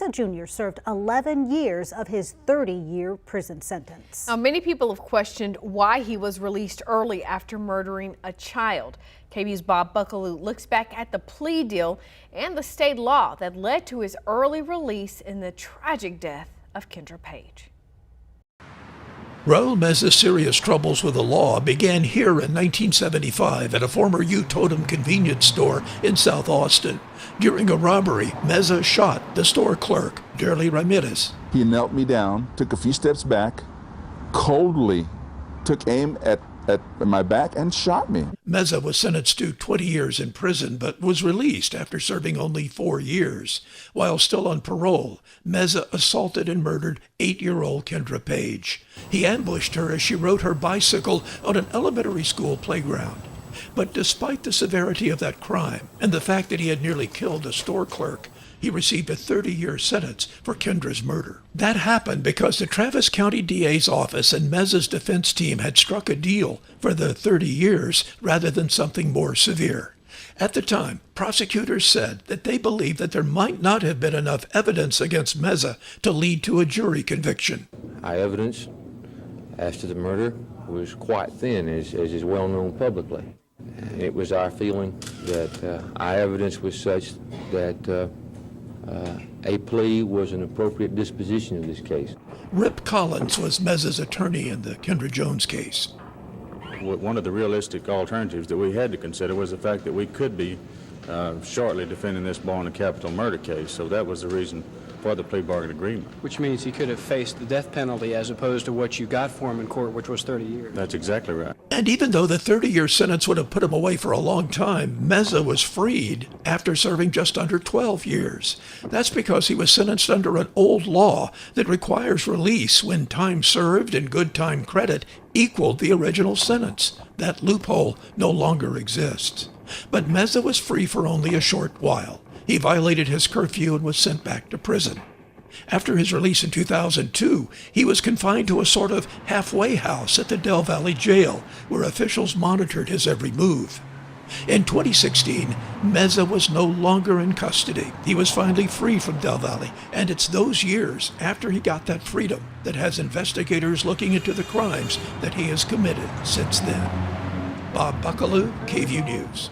Meza Jr. served 11 years of his 30-year prison sentence. Now, many people have questioned why he was released early after murdering a child. KVUE's Bob Buckaloo looks back at the plea deal and the state law that led to his early release in the tragic death of Kendra Page. Raul Meza's serious troubles with the law began here in 1975 at a former U-Totem convenience store in South Austin. During a robbery, Meza shot the store clerk, Derly Ramirez. He knelt me down, took a few steps back, coldly took aim at my back and shot me. Meza was sentenced to 20 years in prison, but was released after serving only 4 years. While still on parole, Meza assaulted and murdered 8-year-old Kendra Page. He ambushed her as she rode her bicycle on an elementary school playground. But despite the severity of that crime and the fact that he had nearly killed a store clerk, he received a 30-year sentence for Kendra's murder. That happened because the Travis County DA's office and Meza's defense team had struck a deal for the 30 years rather than something more severe. At the time, prosecutors said that they believed that there might not have been enough evidence against Meza to lead to a jury conviction. Our evidence as to the murder was quite thin, as is well known publicly. And it was our feeling that our evidence was such that a plea was an appropriate disposition of this case. Rip Collins was Meza's attorney in the Kendra Jones case. One of the realistic alternatives that we had to consider was the fact that we could be shortly defending this boy in a capital murder case, so that was the reason for the plea bargain agreement. Which means he could have faced the death penalty as opposed to what you got for him in court, which was 30 years. That's exactly right. And even though the 30-year sentence would have put him away for a long time, Meza was freed after serving just under 12 years. That's because he was sentenced under an old law that requires release when time served and good time credit equaled the original sentence. That loophole no longer exists. But Meza was free for only a short while. He violated his curfew and was sent back to prison. After his release in 2002, he was confined to a sort of halfway house at the Del Valley Jail, where officials monitored his every move. In 2016, Meza was no longer in custody. He was finally free from Del Valley, and it's those years after he got that freedom that has investigators looking into the crimes that he has committed since then. Bob Buckaloo, KVUE News.